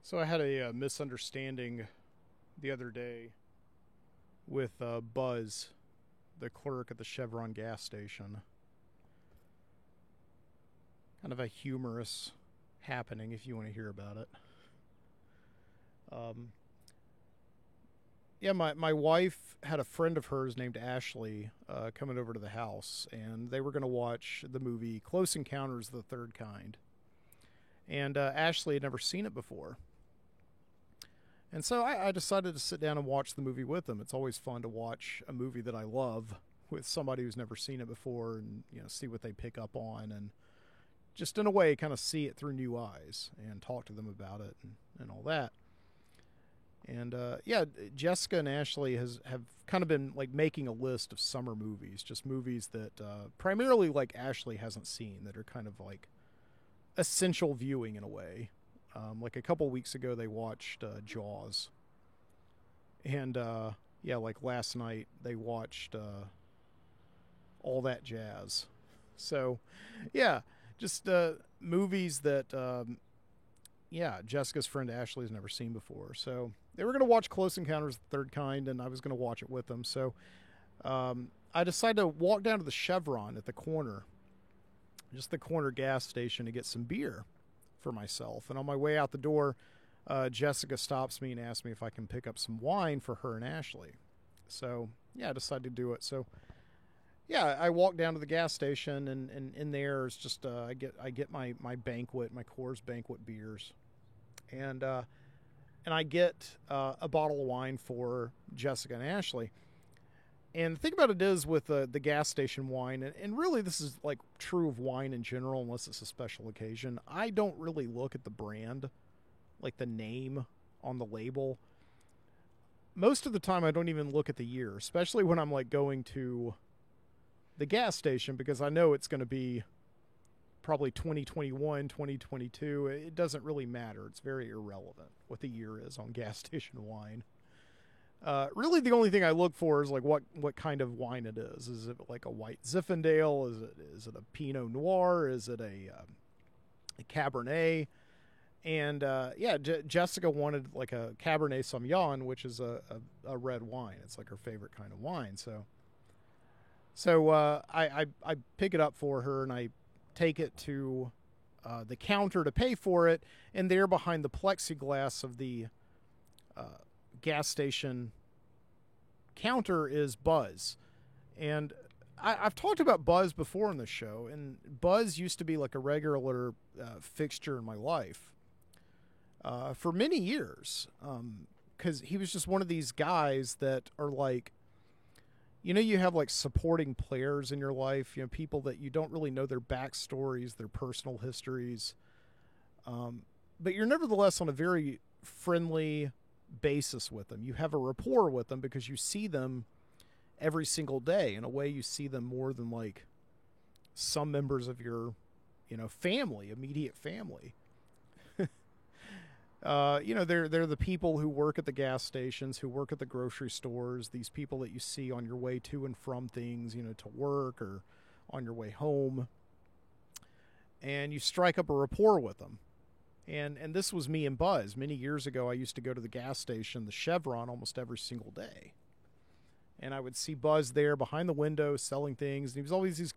So I had a misunderstanding the other day with Buzz, the clerk at the Chevron gas station. Kind of a humorous happening if you want to hear about it. Um, yeah, my wife had a friend of hers named Ashley coming over to the house, and they were going to watch the movie Close Encounters of the Third Kind. And Ashley had never seen it before. And so I decided to sit down and watch the movie with them. It's always fun to watch a movie that I love with somebody who's never seen it before, and see what they pick up on, and just in a way kind of see it through new eyes and talk to them about it and all that. And yeah, Jessica and Ashley have kind of been like making a list of summer movies, just movies that primarily like Ashley hasn't seen, that are kind of like essential viewing in a way. Like a couple weeks ago, they watched Jaws, and yeah, like last night they watched All That Jazz. So, yeah, just movies that yeah, Jessica's friend Ashley's never seen before. So they were going to watch Close Encounters of the Third Kind, and I was going to watch it with them. So I decided to walk down to the Chevron at the corner, just the corner gas station, to get some beer for myself. And on my way out the door, Jessica stops me and asks me if I can pick up some wine for her and Ashley. So yeah, I decided to do it. So yeah, I walk down to the gas station, and in there is just I get my banquet, my Coors Banquet beers, and I get a bottle of wine for Jessica and Ashley. And the thing about it is, with the gas station wine, and really this is like true of wine in general, unless it's a special occasion, I don't really look at the brand, like the name on the label. Most of the time I don't even look at the year, especially when I'm like going to the gas station, because I know it's going to be probably 2021, 2022. It doesn't really matter. It's very irrelevant what the year is on gas station wine. Really, the only thing I look for is like what kind of wine it is. Is it like a white Zinfandel? Is it a Pinot Noir? Is it a Cabernet? And yeah, Jessica wanted like a Cabernet Sauvignon, which is a red wine. It's like her favorite kind of wine. So I pick it up for her, and I take it to the counter to pay for it. And there behind the plexiglass of the gas station counter is Buzz. And I've talked about Buzz before on the show, and Buzz used to be like a regular fixture in my life for many years, because he was just one of these guys that are like, you have like supporting players in your life, people that you don't really know their backstories, their personal histories, but you're nevertheless on a very friendly basis with them. You have a rapport with them because you see them every single day. In a way, you see them more than like some members of your, family, immediate family. They're the people who work at the gas stations, who work at the grocery stores, these people that you see on your way to and from things, to work or on your way home. And you strike up a rapport with them. And this was me and Buzz. Many years ago, I used to go to the gas station, the Chevron, almost every single day. And I would see Buzz there behind the window selling things. And he was always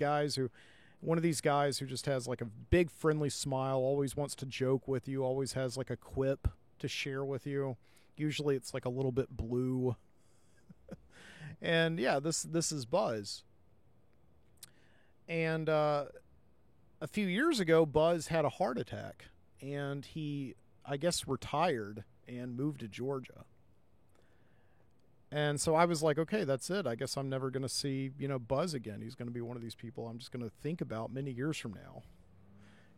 one of these guys who just has like a big friendly smile, always wants to joke with you, always has like a quip to share with you. Usually it's like a little bit blue. And yeah, this is Buzz. And a few years ago, Buzz had a heart attack. And he, I guess, retired and moved to Georgia. And so I was like, okay, that's it. I guess I'm never going to see, Buzz again. He's going to be one of these people I'm just going to think about many years from now,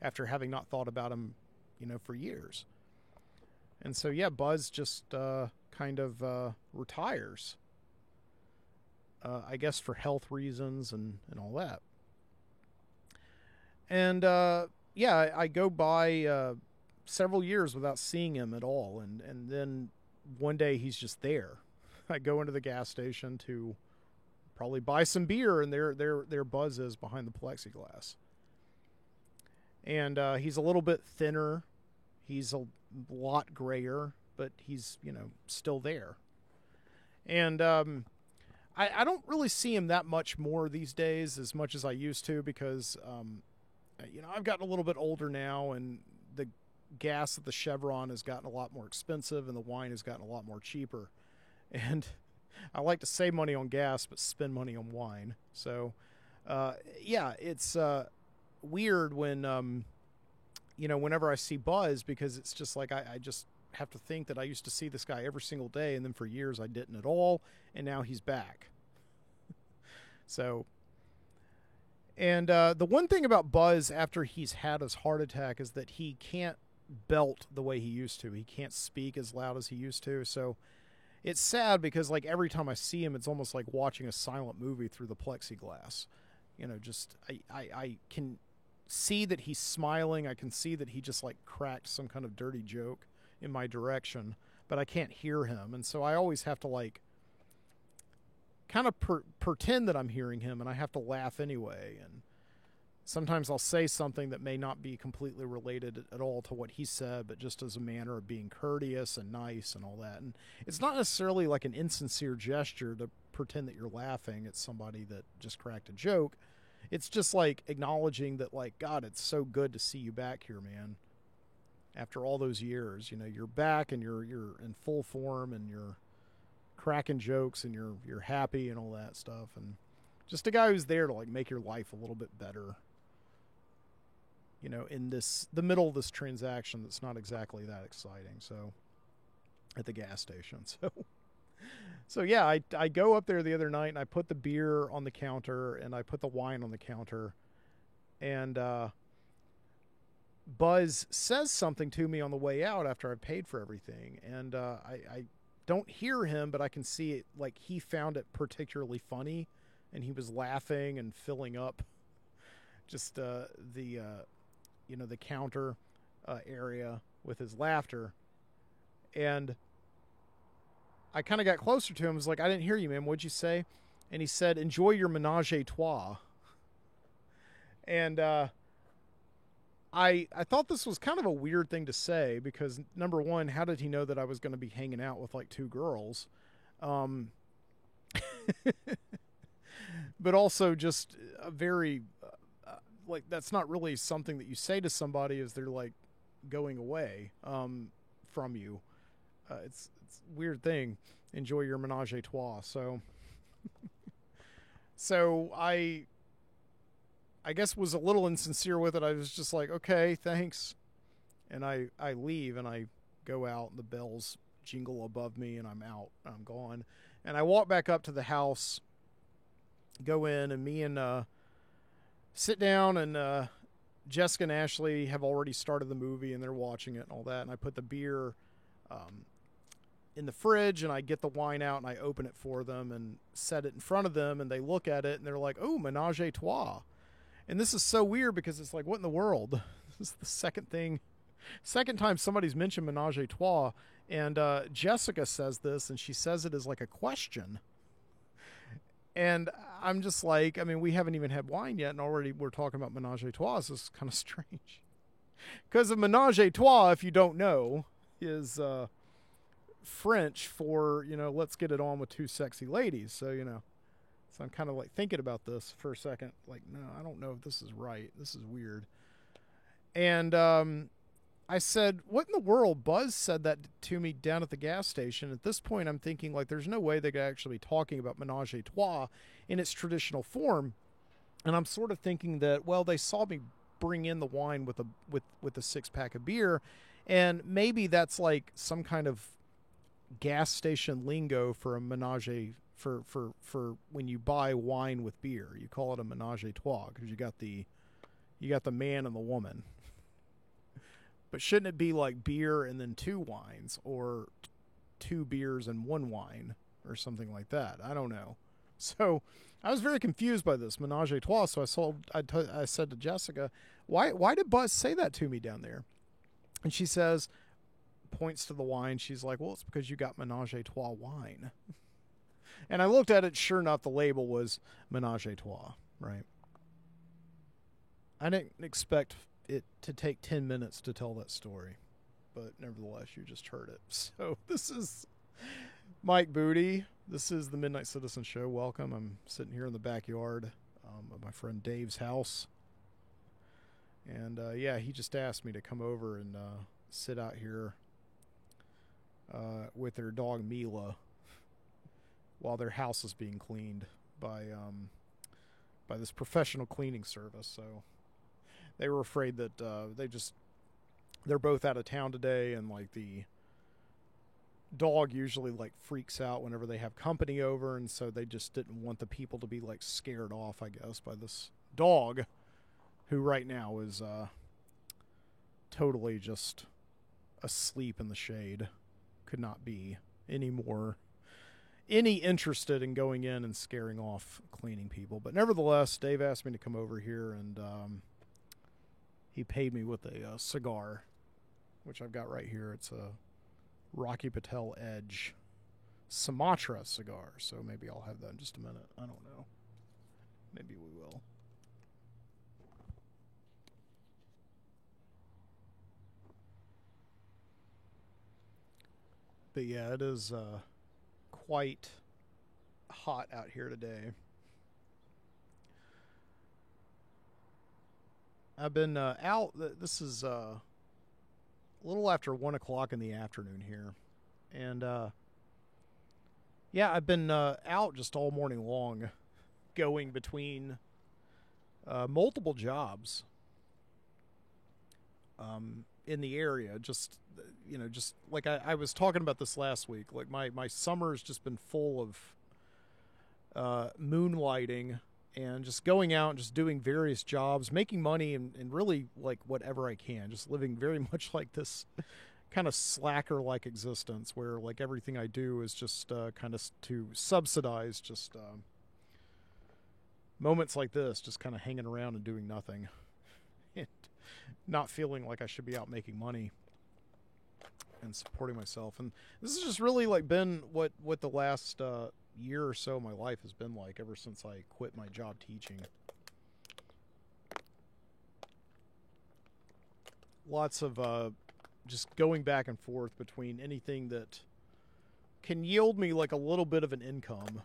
after having not thought about him, for years. And so, yeah, Buzz just kind of retires, I guess for health reasons and all that. And yeah, I go by several years without seeing him at all, and then one day he's just there. I go into the gas station to probably buy some beer, and there Buzz is behind the plexiglass. And he's a little bit thinner. He's a lot grayer, but he's, still there. And I don't really see him that much more these days, as much as I used to, because I've gotten a little bit older now, and the gas at the Chevron has gotten a lot more expensive, and the wine has gotten a lot more cheaper. And I like to save money on gas, but spend money on wine. So, it's weird when, whenever I see Buzz, because it's just like I just have to think that I used to see this guy every single day, and then for years I didn't at all, and now he's back. So, and the one thing about Buzz after he's had his heart attack is that he can't belt the way he used to. He can't speak as loud as he used to. So it's sad because, like, every time I see him, it's almost like watching a silent movie through the plexiglass. I can see that he's smiling. I can see that he just, like, cracked some kind of dirty joke in my direction, but I can't hear him. And so I always have to, like, kind of pretend that I'm hearing him, and I have to laugh anyway. And sometimes I'll say something that may not be completely related at all to what he said, but just as a manner of being courteous and nice and all that. And it's not necessarily like an insincere gesture to pretend that you're laughing at somebody that just cracked a joke. It's just like acknowledging that, like, God, it's so good to see you back here, man. After all those years, you're back, and you're in full form, and you're cracking jokes, and you're happy and all that stuff. And just a guy who's there to, like, make your life a little bit better. In the middle of this transaction that's not exactly that exciting. So, at the gas station. So yeah, I go up there the other night, and I put the beer on the counter, and I put the wine on the counter, and Buzz says something to me on the way out after I've paid for everything, and I don't hear him, but I can see it, like, he found it particularly funny, and he was laughing and filling up just the counter area with his laughter. And I kind of got closer to him. I was like, I didn't hear you, man. What'd you say? And he said, enjoy your menage a trois. And I thought this was kind of a weird thing to say, because, number one, how did he know that I was going to be hanging out with, like, two girls? But also just a very, like, that's not really something that you say to somebody as they're, like, going away from you. It's a weird thing. Enjoy your menage a trois. So I guess was a little insincere with it. I was just like, okay, thanks. And I leave, and I go out, and the bells jingle above me, and I'm out. I'm gone. And I walk back up to the house, go in, and me and sit down, and Jessica and Ashley have already started the movie, and they're watching it and all that. And I put the beer in the fridge, and I get the wine out, and I open it for them and set it in front of them, and they look at it, and they're like, oh, menage a trois. And this is so weird, because it's like, what in the world? This is the second time somebody's mentioned menage a trois, and Jessica says this, and she says it as, like, a question. And I'm just like, I mean, we haven't even had wine yet, and already we're talking about menage a trois. This is kind of strange. Because a menage a trois, if you don't know, is French for, let's get it on with two sexy ladies. So, so I'm kind of, like, thinking about this for a second. Like, no, I don't know if this is right. This is weird. And I said, what in the world? Buzz said that to me down at the gas station. At this point, I'm thinking, like, there's no way they could actually be talking about menage a trois in its traditional form. And I'm sort of thinking that, well, they saw me bring in the wine with a 6-pack of beer, and maybe that's like some kind of gas station lingo for a menage for when you buy wine with beer. You call it a menage a trois because you got the man and the woman. But shouldn't it be like beer and then two wines, or two beers and one wine, or something like that? I don't know. So I was very confused by this menage a trois. So I said to Jessica, why did Buzz say that to me down there? And she says, points to the wine. She's like, well, it's because you got menage a trois wine. And I looked at it. Sure enough, the label was menage a trois, right? I didn't expect it to take 10 minutes to tell that story. but nevertheless, you just heard it. So this is Mike Booty. This is the Midnight Citizen Show. Welcome. I'm sitting here in the backyard of my friend Dave's house. And yeah, he just asked me to come over and sit out here with their dog Mila while their house is being cleaned by this professional cleaning service. So they were afraid that they're both out of town today, and like the dog usually like freaks out whenever they have company over, and so they just didn't want the people to be like scared off, I guess, by this dog who right now is totally just asleep in the shade. Could not be any interested in going in and scaring off cleaning people. But nevertheless, Dave asked me to come over here, and he paid me with a cigar, which I've got right here. It's a Rocky Patel Edge Sumatra cigar, so maybe I'll have that in just a minute. I don't know. Maybe we will. But yeah, it is quite hot out here today. I've been out. This is a little after 1 o'clock in the afternoon here. And yeah, I've been out just all morning long, going between multiple jobs in the area. Just like I was talking about this last week, like my summer's just been full of moonlighting and just going out and just doing various jobs, making money, and really like whatever I can, just living very much like this kind of slacker like existence where like everything I do is just kind of to subsidize just moments like this, just kind of hanging around and doing nothing and not feeling like I should be out making money and supporting myself. And this has just really like been what the last year or so of my life has been like ever since I quit my job teaching. Lots of just going back and forth between anything that can yield me like a little bit of an income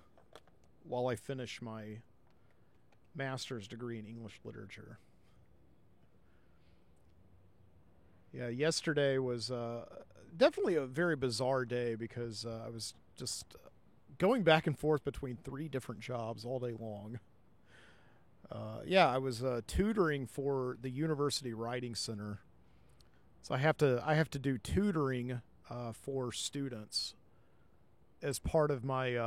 while I finish my master's degree in English literature. Yeah, yesterday was definitely a very bizarre day because I was just going back and forth between 3 different jobs all day long. Yeah, I was tutoring for the University Writing Center. So I have to do tutoring for students as part of my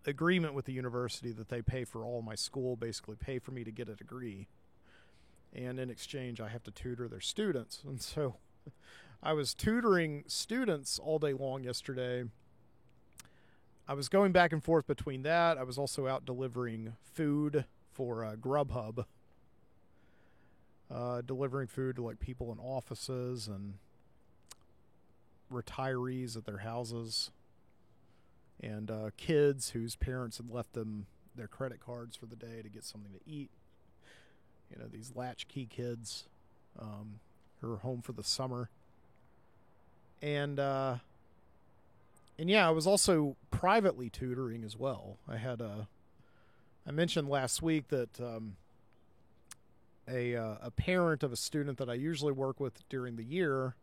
agreement with the university that they pay for all my school, basically pay for me to get a degree. And in exchange, I have to tutor their students. And so I was tutoring students all day long yesterday. I was going back and forth between that. I was also out delivering food for Grubhub. Delivering food to like people in offices and retirees at their houses and kids whose parents had left them their credit cards for the day to get something to eat. You know, these latchkey kids who are home for the summer. And yeah, I was also privately tutoring as well. I mentioned last week that a parent of a student that I usually work with during the year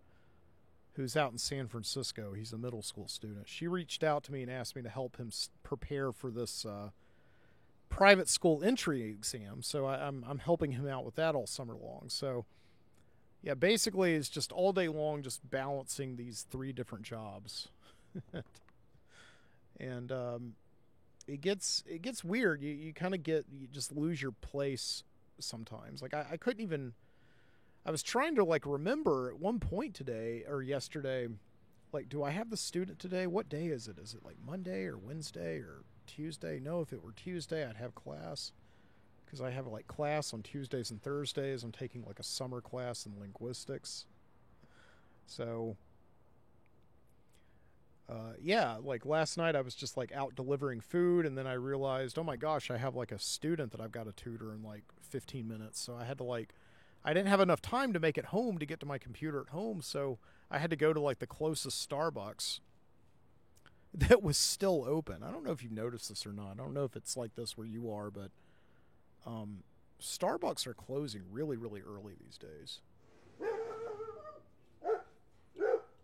who's out in San Francisco, he's a middle school student. She reached out to me and asked me to help him prepare for this private school entry exam. So I'm helping him out with that all summer long. So yeah, basically it's just all day long just balancing these 3 different jobs. And it gets weird. You kind of you just lose your place sometimes. Like I couldn't even, I was trying to like remember at one point today or yesterday, like, do I have the student today? What day is it? Is it like Monday or Wednesday or Tuesday? No, if it were Tuesday, I'd have class because I have like class on Tuesdays and Thursdays. I'm taking like a summer class in linguistics. So yeah, like last night I was just like out delivering food, and then I realized, oh my gosh, I have like a student that I've got to tutor in like 15 minutes. So I I didn't have enough time to make it home to get to my computer at home, so I had to go to like the closest Starbucks that was still open. I don't know if you've noticed this or not. I don't know if it's like this where you are, but Starbucks are closing really, really early these days.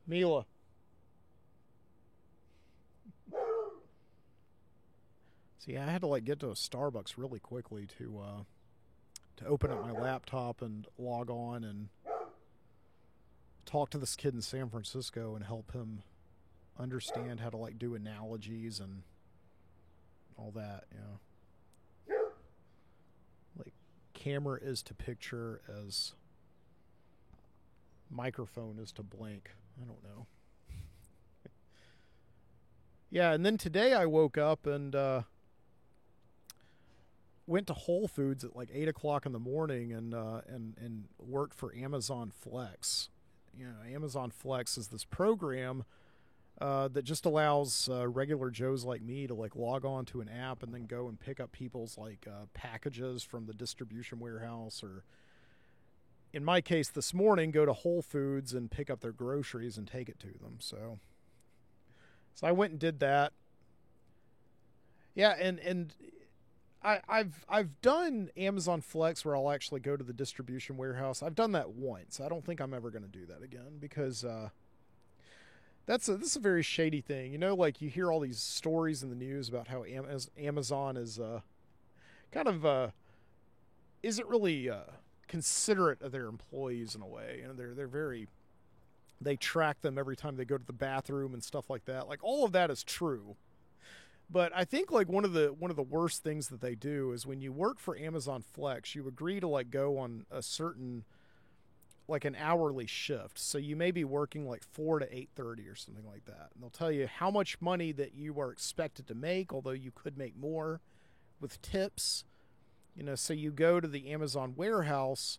Mila. See, I had to like get to a Starbucks really quickly to open up my laptop and log on and talk to this kid in San Francisco and help him understand how to like do analogies and all that, you know. Like camera is to picture as microphone is to blank. I don't know. Yeah, and then today I woke up and went to Whole Foods at like 8 o'clock in the morning and worked for Amazon Flex. You know, Amazon Flex is this program that just allows regular Joes like me to like log on to an app and then go and pick up people's like packages from the distribution warehouse, or in my case this morning, go to Whole Foods and pick up their groceries and take it to them. So I went and did that. Yeah, and I've done Amazon Flex where I'll actually go to the distribution warehouse. I've done that once. I don't think I'm ever going to do that again because this is a very shady thing. You know, like you hear all these stories in the news about how Amazon is kind of isn't really considerate of their employees in a way. You know, they track them every time they go to the bathroom and stuff like that. Like all of that is true. But I think like one of the worst things that they do is when you work for Amazon Flex, you agree to like go on a certain like an hourly shift. So you may be working like 4 to 8:30 or something like that. And they'll tell you how much money that you are expected to make, although you could make more with tips. You know, so you go to the Amazon warehouse.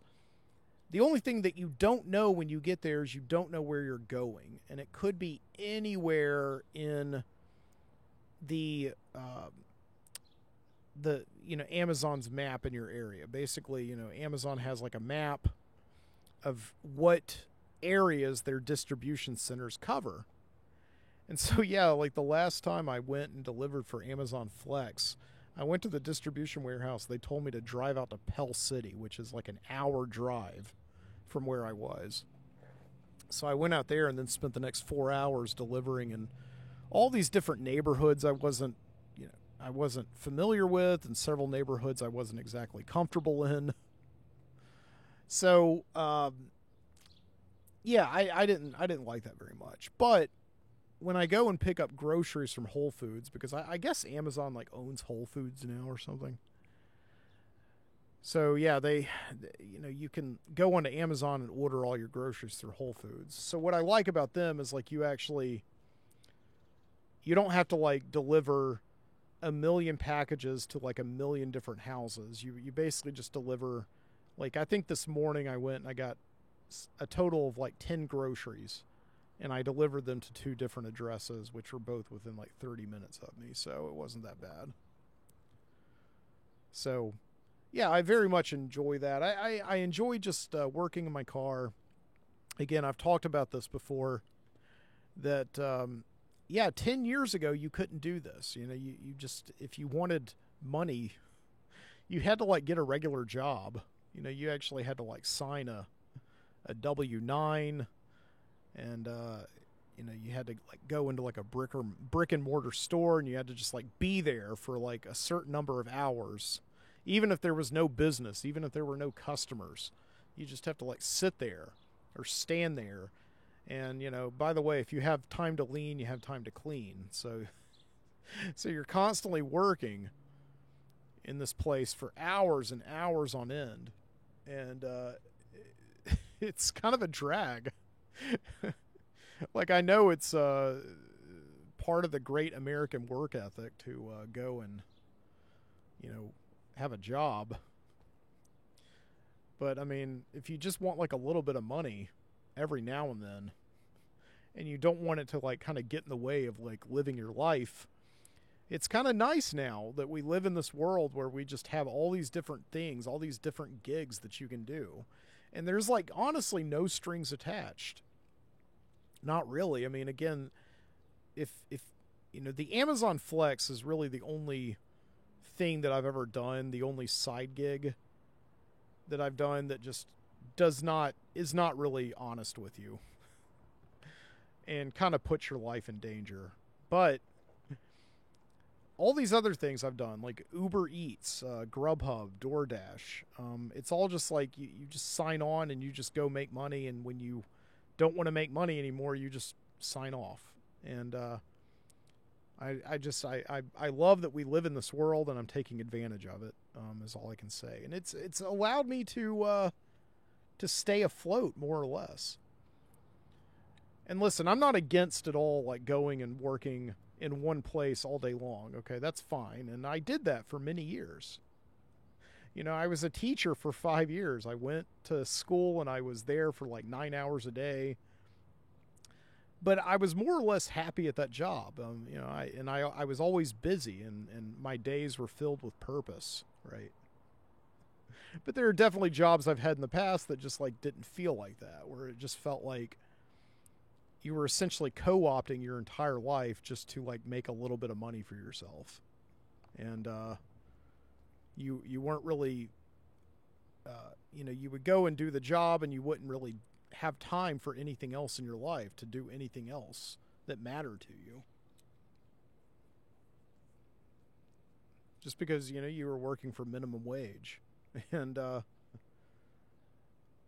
The only thing that you don't know when you get there is you don't know where you're going. And it could be anywhere in the you know, Amazon's map in your area. Basically, you know, Amazon has like a map of what areas their distribution centers cover. And so yeah, like the last time I went and delivered for Amazon Flex, I went to the distribution warehouse. They told me to drive out to Pell City, which is like an hour drive from where I was. So I went out there and then spent the next 4 hours delivering in all these different neighborhoods I wasn't familiar with, and several neighborhoods I wasn't exactly comfortable in. So, yeah, I didn't like that very much. But when I go and pick up groceries from Whole Foods, because I guess Amazon like owns Whole Foods now or something. So yeah, you know, you can go onto Amazon and order all your groceries through Whole Foods. So what I like about them is like you don't have to like deliver a million packages to like a million different houses. You basically just deliver, like I think this morning I went and I got a total of like 10 groceries, and I delivered them to 2 different addresses, which were both within like 30 minutes of me. So it wasn't that bad. So yeah, I very much enjoy that. I enjoy just working in my car. Again, I've talked about this before, that yeah, 10 years ago you couldn't do this. You know, you just, if you wanted money, you had to like get a regular job. You know, you actually had to like sign a W-9, and you know, you had to like go into like a brick and mortar store, and you had to just like be there for like a certain number of hours, even if there was no business, even if there were no customers. You just have to like sit there or stand there. And, you know, by the way, if you have time to lean, you have time to clean. So you're constantly working in this place for hours and hours on end. And it's kind of a drag. Like, I know it's part of the great American work ethic to go and, you know, have a job. But, I mean, if you just want, like, a little bit of money every now and then, and you don't want it to, like, kind of get in the way of, like, living your life, it's kind of nice now that we live in this world where we just have all these different things, all these different gigs that you can do. And there's like honestly no strings attached. Not really. I mean, again, if you know, the Amazon Flex is really the only thing that I've ever done, the only side gig that I've done that just is not really honest with you and kind of puts your life in danger. But all these other things I've done, like Uber Eats, Grubhub, DoorDash, it's all just like you just sign on and you just go make money. And when you don't want to make money anymore, you just sign off. And I love that we live in this world, and I'm taking advantage of it. Is all I can say. And it's allowed me to stay afloat more or less. And listen, I'm not against at all like going and working in one place all day long. Okay, that's fine. And I did that for many years. You know, I was a teacher for 5 years. I went to school and I was there for like 9 hours a day. But I was more or less happy at that job. You know, I was always busy, and my days were filled with purpose, right? But there are definitely jobs I've had in the past that just like didn't feel like that, where it just felt like you were essentially co-opting your entire life just to like make a little bit of money for yourself. And you weren't really you know, you would go and do the job and you wouldn't really have time for anything else in your life, to do anything else that mattered to you. Just because, you know, you were working for minimum wage. And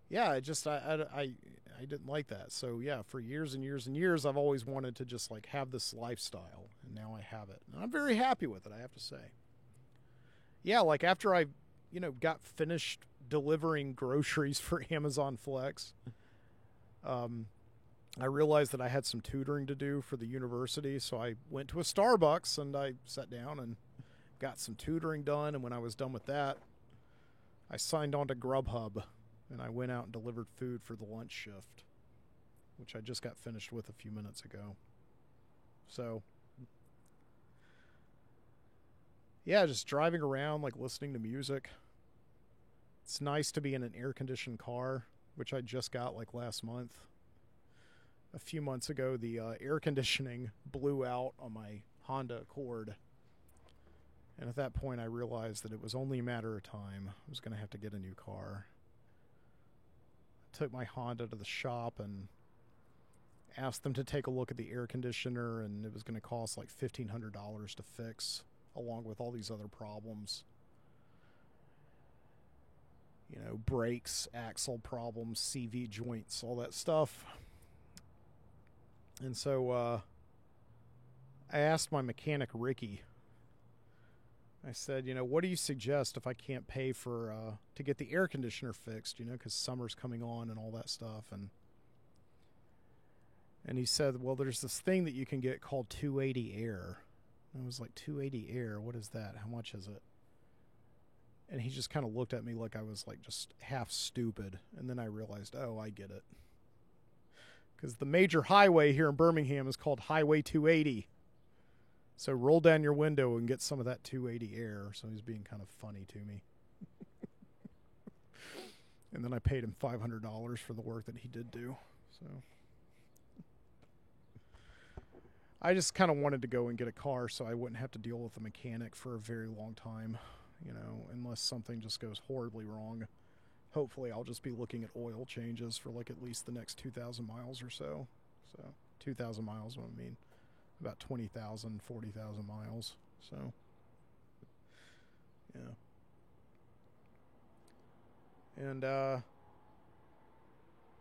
yeah, I didn't like that. So yeah, for years and years and years, I've always wanted to just like have this lifestyle, and now I have it. And I'm very happy with it, I have to say. Yeah, like after I, you know, got finished delivering groceries for Amazon Flex, I realized that I had some tutoring to do for the university. So I went to a Starbucks and I sat down and got some tutoring done. And when I was done with that, I signed on to Grubhub, and I went out and delivered food for the lunch shift, which I just got finished with a few minutes ago. So, yeah, just driving around, like listening to music. It's nice to be in an air-conditioned car, which I just got like last month. A few months ago, the air conditioning blew out on my Honda Accord. And at that point, I realized that it was only a matter of time. I was going to have to get a new car. I took my Honda to the shop and asked them to take a look at the air conditioner, and it was going to cost like $1,500 to fix, along with all these other problems. You know, brakes, axle problems, CV joints, all that stuff. And so I asked my mechanic, Ricky, I said, you know, what do you suggest if I can't pay for to get the air conditioner fixed, you know, because summer's coming on and all that stuff. And he said, well, there's this thing that you can get called 280 Air. And I was like, 280 Air? What is that? How much is it? And he just kind of looked at me like I was like just half stupid. And then I realized, oh, I get it. Because the major highway here in Birmingham is called Highway 280. So roll down your window and get some of that 280 air. So he's being kind of funny to me. And then I paid him $500 for the work that he did do. So I just kind of wanted to go and get a car so I wouldn't have to deal with a mechanic for a very long time, you know, unless something just goes horribly wrong. Hopefully I'll just be looking at oil changes for like at least the next 2,000 miles or so. So 2,000 miles, what I mean, about 20,000, 40,000 miles. So, yeah. And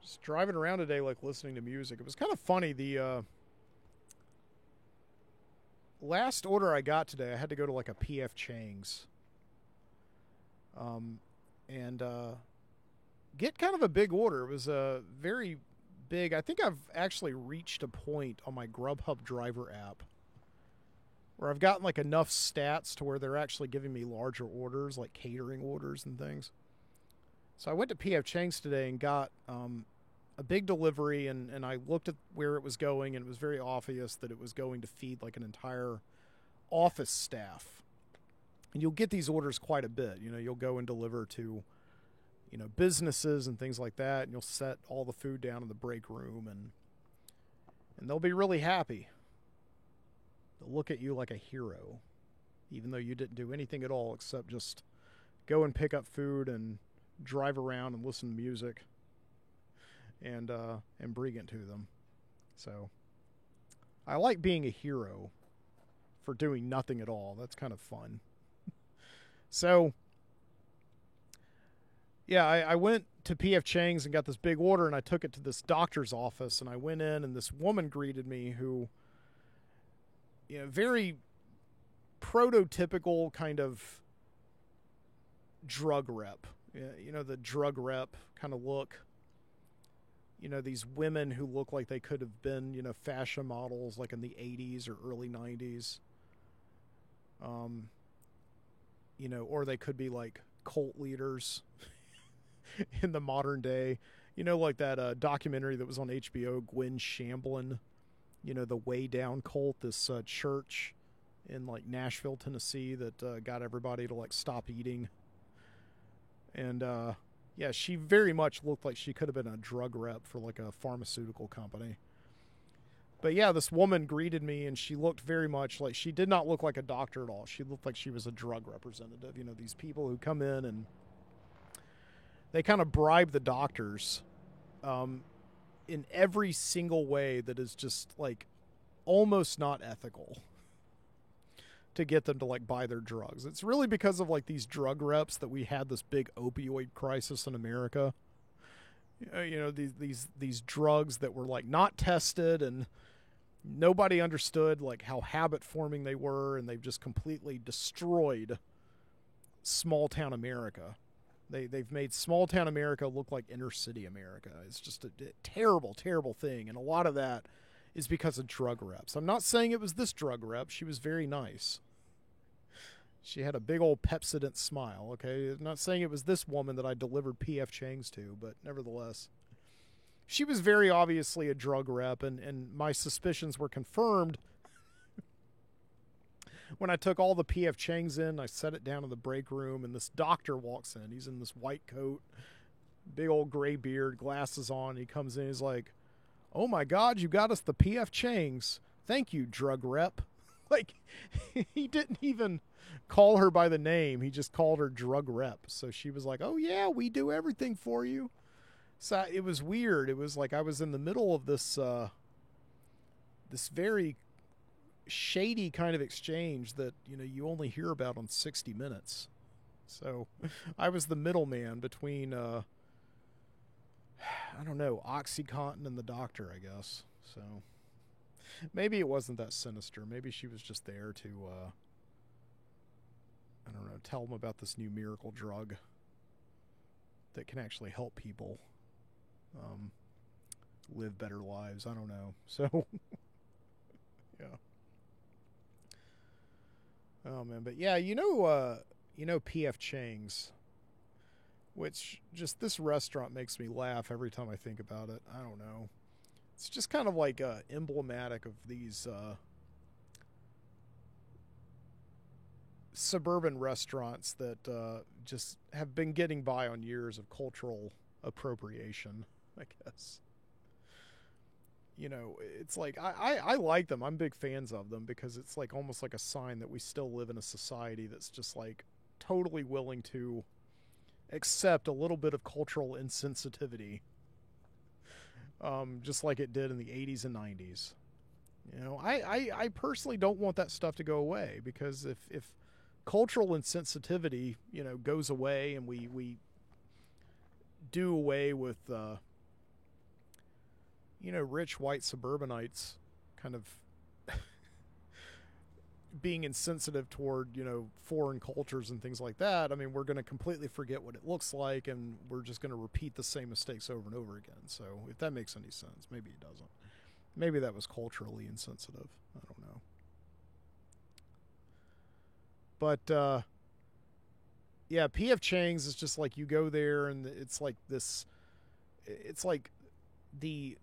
just driving around today, like listening to music. It was kind of funny. The last order I got today, I had to go to like a P.F. Chang's. And get kind of a big order. It was a very big. I think I've actually reached a point on my Grubhub driver app where I've gotten like enough stats to where they're actually giving me larger orders, like catering orders and things. So I went to P.F. Chang's today and got a big delivery, and I looked at where it was going, and it was very obvious that it was going to feed like an entire office staff. And you'll get these orders quite a bit. You know, you'll go and deliver to, businesses and things like that, and you'll set all the food down in the break room, and they'll be really happy. They'll look at you like a hero, even though you didn't do anything at all except just go and pick up food and drive around and listen to music and bring it to them. So I like being a hero for doing nothing at all. That's kind of fun. So yeah, I went to P.F. Chang's and got this big order, and I took it to this doctor's office, and I went in, and this woman greeted me who, very prototypical kind of drug rep. The drug rep kind of look. These women who look like they could have been, fashion models like in the 80s or early 90s. Or they could be like cult leaders in the modern day. Like that documentary that was on HBO, Gwen Shamblin, the Way Down cult, this church in like Nashville, Tennessee that got everybody to like stop eating. And yeah, she very much looked like she could have been a drug rep for like a pharmaceutical company. But yeah, this woman greeted me, and she looked very much like, she did not look like a doctor at all. She looked like she was a drug representative. These people who come in and they kind of bribe the doctors in every single way that is just like almost not ethical to get them to like buy their drugs. It's really because of like these drug reps that we had this big opioid crisis in America. These drugs that were like not tested, and nobody understood like how habit forming they were, and they've just completely destroyed small town America. They've made small town America look like inner city America. It's just a terrible, terrible thing, and a lot of that is because of drug reps. I'm not saying it was this drug rep. She was very nice. She had a big old Pepsodent smile, okay? I'm not saying it was this woman that I delivered P.F. Chang's to, but nevertheless. She was very obviously a drug rep, and my suspicions were confirmed when I took all the P.F. Chang's in. I set it down in the break room, and this doctor walks in. He's in this white coat, big old gray beard, glasses on. He comes in, he's like, "Oh my God, you got us the P.F. Chang's. Thank you, drug rep." Like, he didn't even call her by the name. He just called her drug rep. So she was like, "Oh yeah, we do everything for you." So it was weird. It was like I was in the middle of this this very shady kind of exchange that, you only hear about on 60 Minutes. So I was the middleman between I don't know, OxyContin and the doctor, I guess. So maybe it wasn't that sinister. Maybe she was just there to I don't know, tell them about this new miracle drug that can actually help people live better lives. I don't know. So yeah. Oh man, but yeah, P.F. Chang's, which just this restaurant makes me laugh every time I think about it. I don't know. It's just kind of like emblematic of these suburban restaurants that just have been getting by on years of cultural appropriation, I guess. It's like I like them. I'm big fans of them because it's like almost like a sign that we still live in a society that's just like totally willing to accept a little bit of cultural insensitivity, just like it did in the 80s and 90s. I personally don't want that stuff to go away, because if cultural insensitivity, goes away, and we do away with rich white suburbanites kind of being insensitive toward, foreign cultures and things like that, I mean, we're going to completely forget what it looks like, and we're just going to repeat the same mistakes over and over again. So if that makes any sense, maybe it doesn't. Maybe that was culturally insensitive. I don't know. But, yeah, P.F. Chang's is just like you go there, and it's like this, it's like the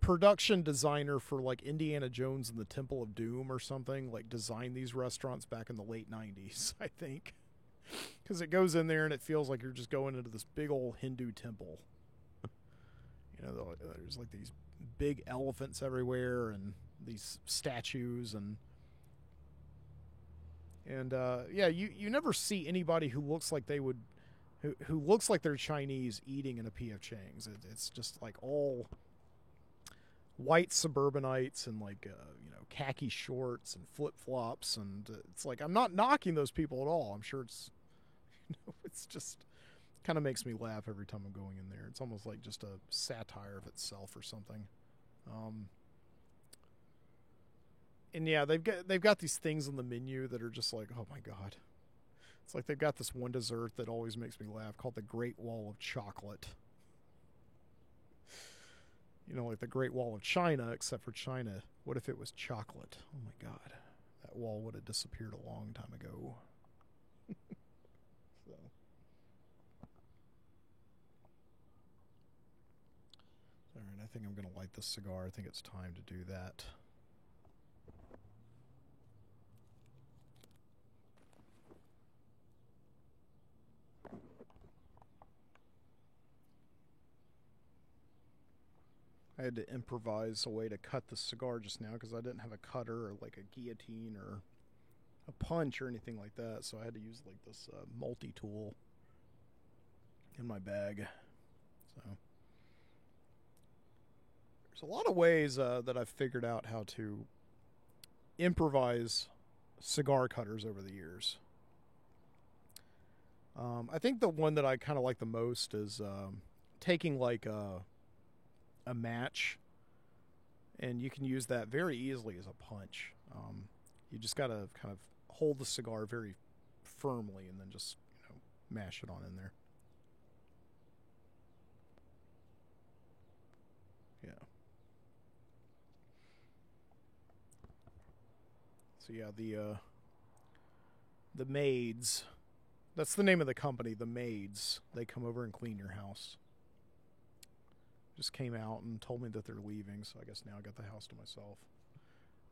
production designer for like Indiana Jones and the Temple of Doom or something, like designed these restaurants back in the late 90s, I think. because it goes in there and it feels like you're just going into this big old Hindu temple. You know, there's like these big elephants everywhere and these statues and yeah, you never see anybody who looks like they would who looks like they're Chinese eating in a P.F. Chang's. It's just like all white suburbanites and like you know, khaki shorts and flip flops, and it's like, I'm not knocking those people at all. I'm sure it's, you know, it's just kind of makes me laugh every time I'm going in there. It's almost like just a satire of itself or something. And yeah, they've got these things on the menu that are just like, oh my god. It's like they've got this one dessert that always makes me laugh called the Great Wall of Chocolate. You know, like the Great Wall of China, except for China. What if it was chocolate? Oh my god. That wall would have disappeared a long time ago. So. Alright, I think I'm going to light this cigar. I think it's time to do that. I had to improvise a way to cut the cigar just now because I didn't have a cutter or like a guillotine or a punch or anything like that. So I had to use like this multi-tool in my bag. So there's a lot of ways that I've figured out how to improvise cigar cutters over the years. I think the one that I kind of like the most is taking like a match, and you can use that very easily as a punch. You just got to kind of hold the cigar very firmly and then just, you know, mash it on in there. Yeah. So yeah, the maids. That's the name of the company, the maids. They come over and clean your house. Just came out and told me that they're leaving, so I guess now I got the house to myself.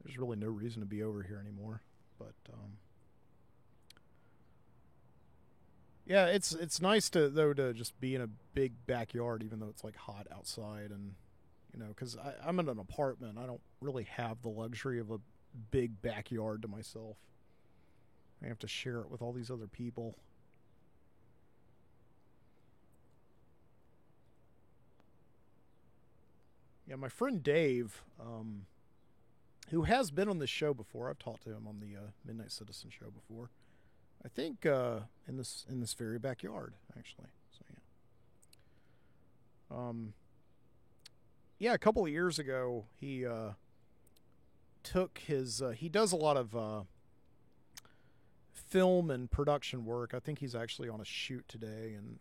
There's really no reason to be over here anymore, but yeah, it's nice to just be in a big backyard, even though it's like hot outside, and you know, because I'm in an apartment, I don't really have the luxury of a big backyard to myself. I have to share it with all these other people. Yeah, my friend Dave, who has been on this show before. I've talked to him on the Midnight Citizen show before. I think in this very backyard, actually. So yeah. Yeah, a couple of years ago, he took his. He does a lot of film and production work. I think he's actually on a shoot today, and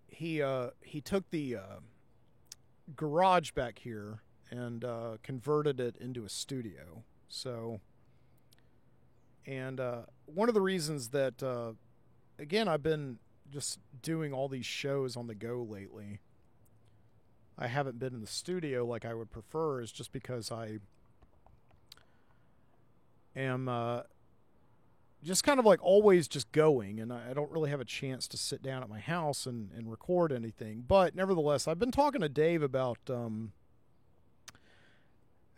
he took the garage back here and converted it into a studio. So, and one of the reasons that again, I've been just doing all these shows on the go lately. I haven't been in the studio like I would prefer, is just because I am just kind of like always just going, and I don't really have a chance to sit down at my house and record anything. But nevertheless, I've been talking to Dave about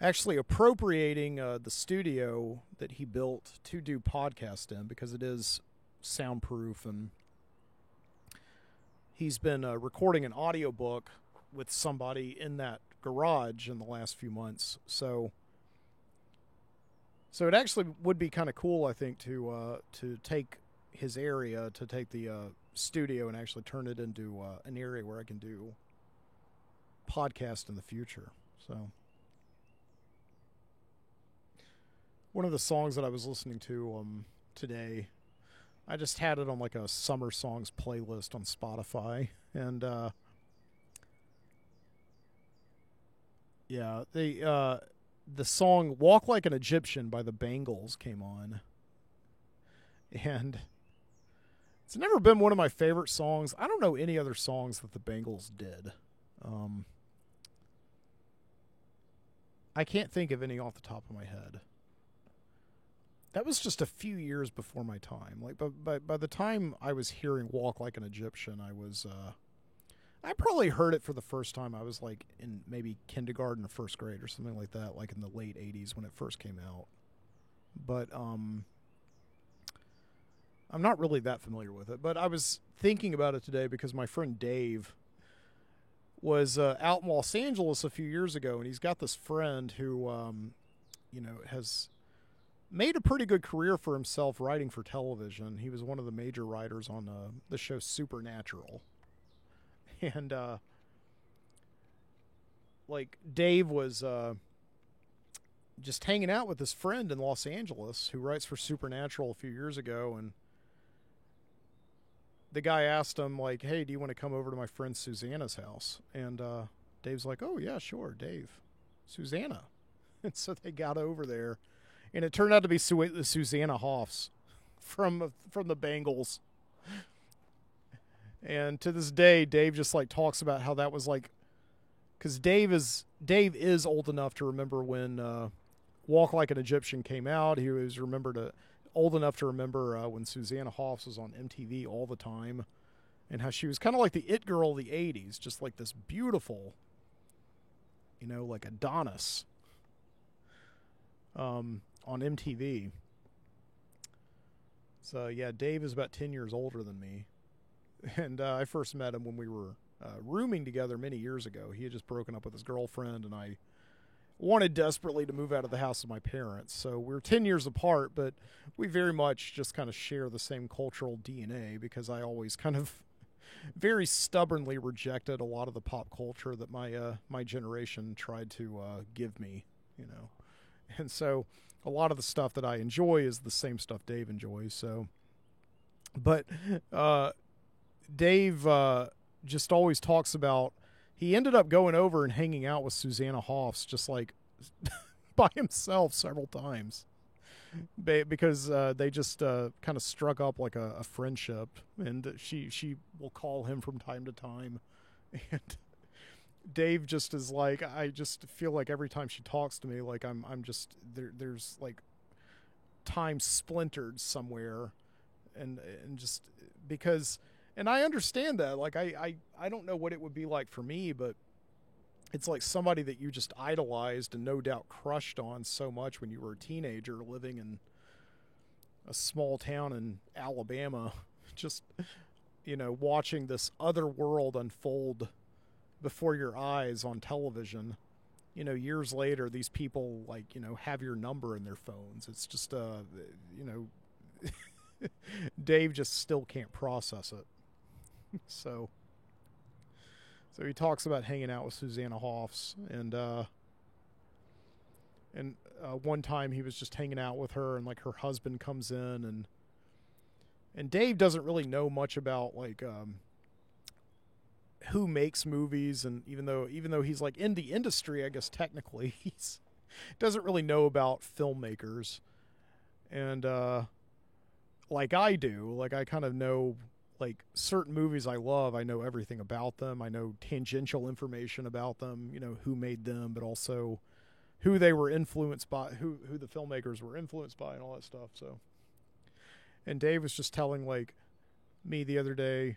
actually appropriating the studio that he built to do podcast in, because it is soundproof, and he's been recording an audiobook with somebody in that garage in the last few months. So it actually would be kind of cool, I think, to take his area, to take the studio and actually turn it into an area where I can do podcast in the future. So one of the songs that I was listening to today, I just had it on like a summer songs playlist on Spotify, and yeah, the song "Walk Like an Egyptian" by the Bangles came on, and it's never been one of my favorite songs. I don't know any other songs that the Bangles did. I can't think of any off the top of my head. that was just a few years before my time. Like, by the time I was hearing "Walk Like an Egyptian," I probably heard it for the first time. I was like in maybe kindergarten or first grade or something like that, like in the late '80s when it first came out. But I'm not really that familiar with it. But I was thinking about it today because my friend Dave was out in Los Angeles a few years ago, and he's got this friend who, has made a pretty good career for himself writing for television. He was one of the major writers on the show Supernatural. And, Dave was just hanging out with his friend in Los Angeles who writes for Supernatural a few years ago, and the guy asked him, like, hey, do you want to come over to my friend Susanna's house? And Dave's like, oh, yeah, sure, Dave. Susanna. And so they got over there, and it turned out to be Susanna Hoffs from the Bengals. And to this day, Dave just like talks about how that was like, because Dave is old enough to remember when Walk Like an Egyptian came out. He was old enough to remember when Susanna Hoffs was on MTV all the time, and how she was kind of like the it girl of the '80s, just like this beautiful, like Adonis on MTV. So yeah, Dave is about 10 years older than me. And I first met him when we were rooming together many years ago. He had just broken up with his girlfriend, and I wanted desperately to move out of the house of my parents. So we're 10 years apart, but we very much just kind of share the same cultural DNA, because I always kind of very stubbornly rejected a lot of the pop culture that my generation tried to give me, And so a lot of the stuff that I enjoy is the same stuff Dave enjoys. So, but Dave just always talks about, he ended up going over and hanging out with Susanna Hoffs just like by himself several times, because they just kind of struck up like a friendship, and she will call him from time to time, and Dave just is like, I just feel like every time she talks to me, like I'm just there's like time splintered somewhere, and just because. And I understand that. Like, I don't know what it would be like for me, but it's like somebody that you just idolized and no doubt crushed on so much when you were a teenager living in a small town in Alabama, just, watching this other world unfold before your eyes on television. Years later, these people, like, have your number in their phones. It's just, Dave just still can't process it. So he talks about hanging out with Susanna Hoffs, and one time he was just hanging out with her, and like her husband comes in, and Dave doesn't really know much about like who makes movies, and even though he's like in the industry, I guess technically he's doesn't really know about filmmakers, and like I do, like I kind of know. Like certain movies I love, I know everything about them. I know tangential information about them, who made them, but also who they were influenced by, who the filmmakers were influenced by, and all that stuff. So, and Dave was just telling like me the other day,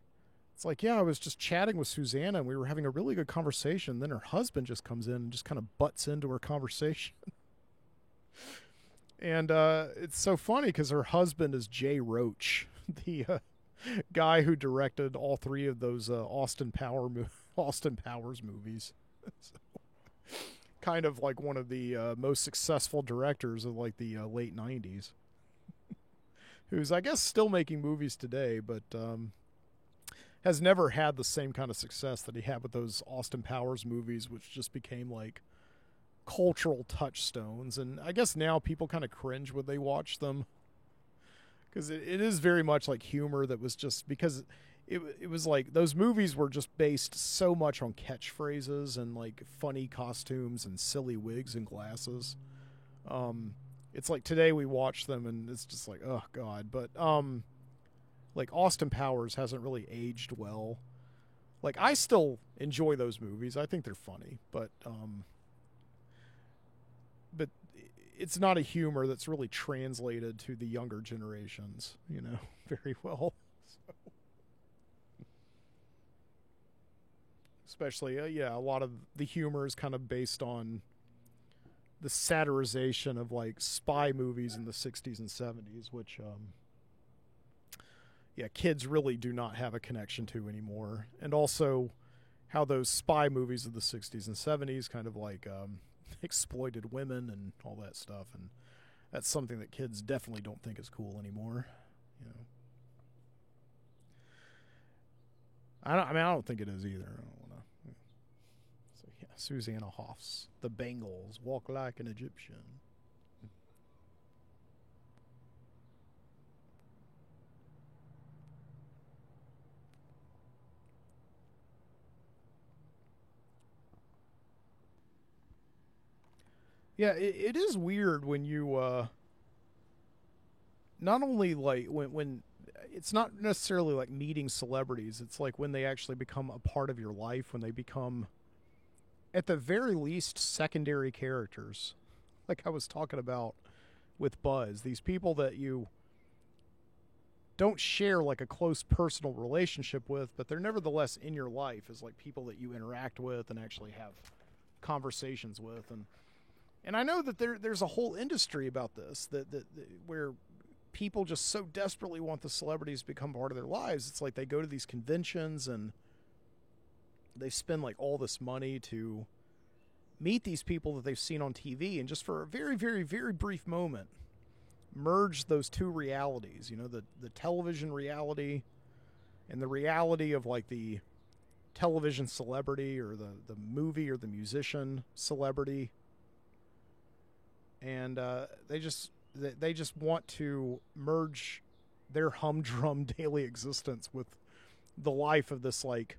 it's like, yeah, I was just chatting with Susanna, and we were having a really good conversation. Then her husband just comes in and just kind of butts into her conversation. And it's so funny because her husband is Jay Roach, the guy who directed all three of those Austin Powers movies. So, kind of like one of the most successful directors of like the late 90s, who's I guess still making movies today, but has never had the same kind of success that he had with those Austin Powers movies, which just became like cultural touchstones. And I guess now people kind of cringe when they watch them, because it is very much like humor that was just because it was like those movies were just based so much on catchphrases and like funny costumes and silly wigs and glasses. It's like today we watch them and it's just like, oh God. But like Austin Powers hasn't really aged well. Like I still enjoy those movies. I think they're funny, but it's not a humor that's really translated to the younger generations, very well. So, especially, a lot of the humor is kind of based on the satirization of like spy movies in the 60s and 70s, which, kids really do not have a connection to anymore. And also how those spy movies of the 60s and 70s kind of like exploited women and all that stuff. And that's something that kids definitely don't think is cool anymore. I don't think it is either. I don't want to. So yeah, Susanna Hoffs, The Bangles, Walk Like an Egyptian. Yeah, it is weird when you not only like when it's not necessarily like meeting celebrities, it's like when they actually become a part of your life, when they become at the very least secondary characters. Like I was talking about with Buzz, these people that you don't share like a close personal relationship with, but they're nevertheless in your life as like people that you interact with and actually have conversations with. And I know that there's a whole industry about this that where people just so desperately want the celebrities to become part of their lives. It's like they go to these conventions and they spend like all this money to meet these people that they've seen on TV, and just for a very, very, very brief moment, merge those two realities, the television reality and the reality of like the television celebrity or the movie or the musician celebrity. And they just want to merge their humdrum daily existence with the life of this like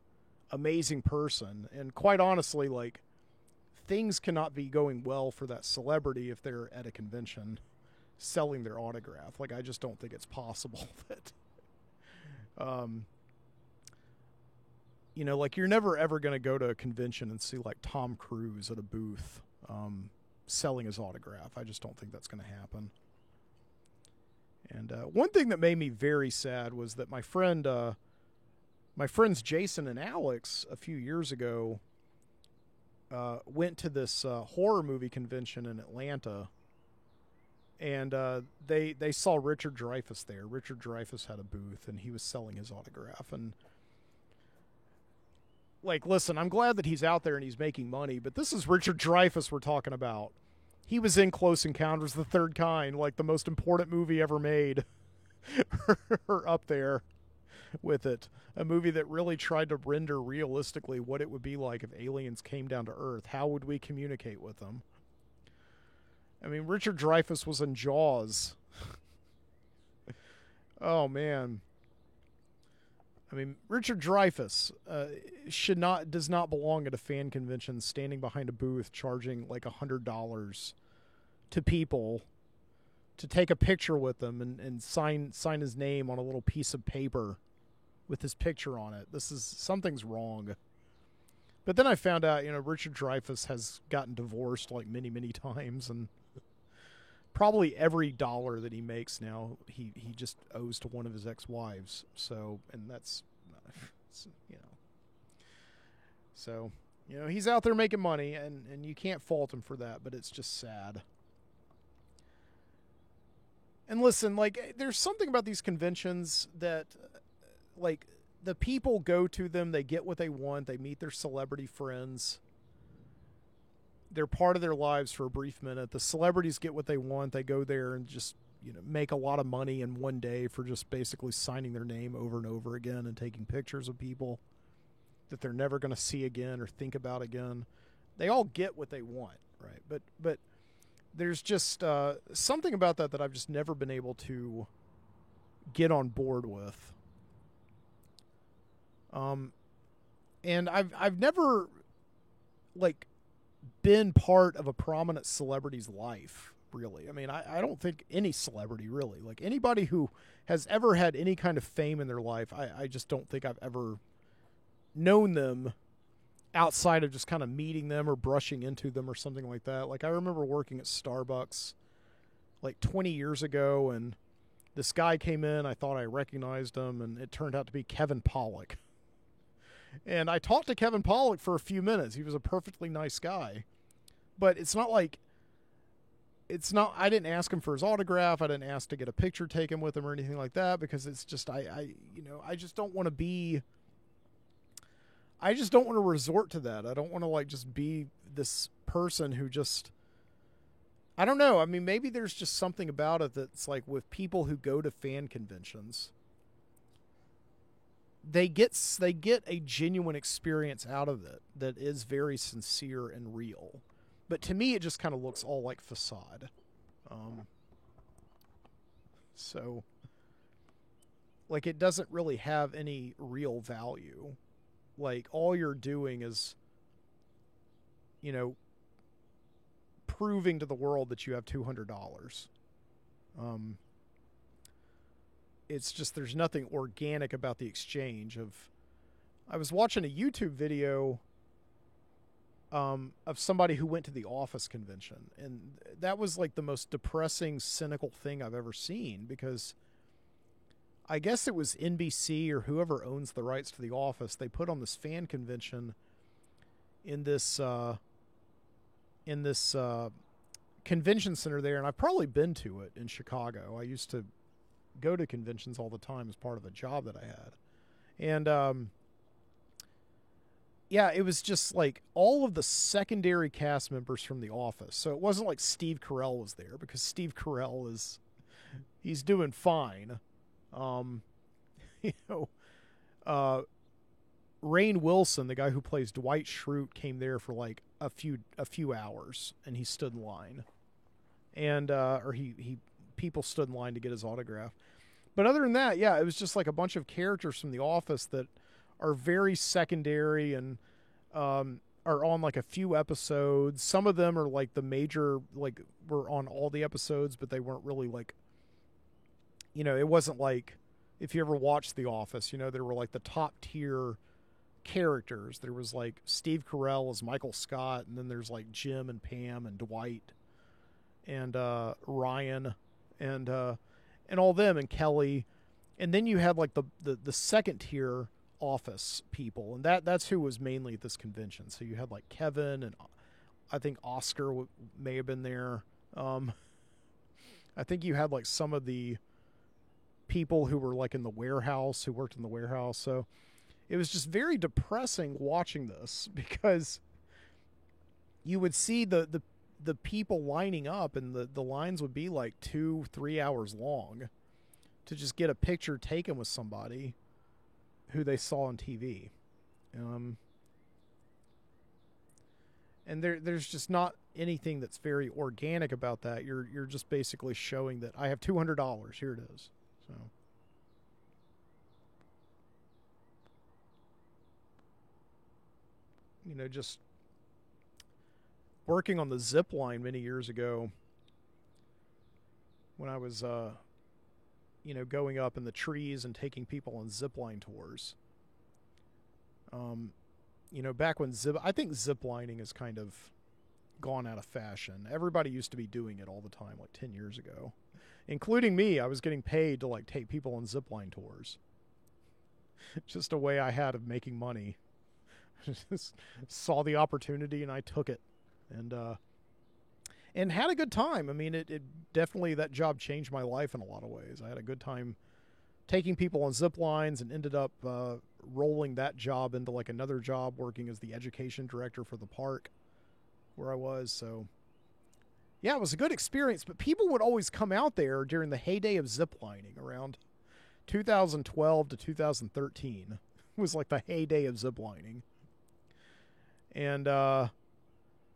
amazing person. And quite honestly, like things cannot be going well for that celebrity if they're at a convention selling their autograph. Like I just don't think it's possible that like you're never ever going to go to a convention and see like Tom Cruise at a booth selling his autograph. I just don't think that's going to happen. And one thing that made me very sad was that my friends Jason and Alex a few years ago went to this horror movie convention in Atlanta, and they saw Richard Dreyfuss there. Richard Dreyfuss had a booth, and he was selling his autograph. And like, listen, I'm glad that he's out there and he's making money, but this is Richard Dreyfuss we're talking about. He was in Close Encounters of the Third Kind, like the most important movie ever made, or up there with it. A movie that really tried to render realistically what it would be like if aliens came down to Earth. How would we communicate with them? I mean, Richard Dreyfuss was in Jaws. Oh, man. I mean, Richard Dreyfuss does not belong at a fan convention standing behind a booth charging like $100 to people to take a picture with them and sign his name on a little piece of paper with his picture on it. Something's wrong. But then I found out, Richard Dreyfuss has gotten divorced like many, many times, and probably every dollar that he makes now, he just owes to one of his ex-wives. So, and that's, So, he's out there making money, and you can't fault him for that, but it's just sad. And listen, like, there's something about these conventions that, like, the people go to them, they get what they want, they meet their celebrity friends. They're part of their lives for a brief minute. The celebrities get what they want. They go there and just, make a lot of money in one day for just basically signing their name over and over again and taking pictures of people that they're never going to see again or think about again. They all get what they want, right? But there's just something about that I've just never been able to get on board with. And I've never like been part of a prominent celebrity's life, really. I mean, I don't think any celebrity really, like anybody who has ever had any kind of fame in their life, I just don't think I've ever known them outside of just kind of meeting them or brushing into them or something like that. Like I remember working at Starbucks like 20 years ago, and this guy came in. I thought I recognized him, and it turned out to be Kevin Pollak. And I talked to Kevin Pollak for a few minutes. He was a perfectly nice guy. But it's not like, I didn't ask him for his autograph. I didn't ask to get a picture taken with him or anything like that, because it's just, I just don't want to be, I just don't want to resort to that. I don't want to like just be this person who just, I don't know. I mean, maybe there's just something about it that's like with people who go to fan conventions, they get a genuine experience out of it that is very sincere and real. But to me, it just kind of looks all like facade. So, like, it doesn't really have any real value. Like, all you're doing is, proving to the world that you have $200. It's just, there's nothing organic about the exchange of. I was watching a YouTube video of somebody who went to the Office convention, and that was like the most depressing, cynical thing I've ever seen, because I guess it was NBC or whoever owns the rights to the Office. They put on this fan convention in this convention center there, and I've probably been to it in Chicago. I used to go to conventions all the time as part of a job that I had. And yeah, it was just like all of the secondary cast members from The Office. So it wasn't like Steve Carell was there, because Steve Carell he's doing fine. Rainn Wilson, the guy who plays Dwight Schrute, came there for like a few hours, and he stood in line, and people stood in line to get his autograph. But other than that, yeah, it was just like a bunch of characters from The Office that are very secondary and are on like a few episodes. Some of them are like the major, like were on all the episodes, but they weren't really like, it wasn't like if you ever watched The Office, there were like the top tier characters. There was like Steve Carell as Michael Scott, and then there's like Jim and Pam and Dwight and Ryan and all them, and Kelly. And then you had like the second tier Office people, and that's who was mainly at this convention. So you had like Kevin, and I think Oscar may have been there. I think you had like some of the people who were like in the warehouse, who worked in the warehouse. So it was just very depressing watching this, because you would see the people lining up, and the lines would be like 2-3 hours long to just get a picture taken with somebody who they saw on TV. And there's just not anything that's very organic about that. You're just basically showing that I have $200. Here it is. So just working on the zip line many years ago, when I was going up in the trees and taking people on zip line tours. Back when I think zip lining is kind of gone out of fashion. Everybody used to be doing it all the time, like 10 years ago, including me. I was getting paid to like take people on zip line tours. Just a way I had of making money. Just saw the opportunity and I took it, and had a good time. I mean, it definitely, that job changed my life in a lot of ways. I had a good time taking people on zip lines, and ended up rolling that job into like another job, working as the education director for the park where I was. So yeah, it was a good experience, but people would always come out there during the heyday of zip lining around 2012 to 2013. It was like the heyday of zip lining. And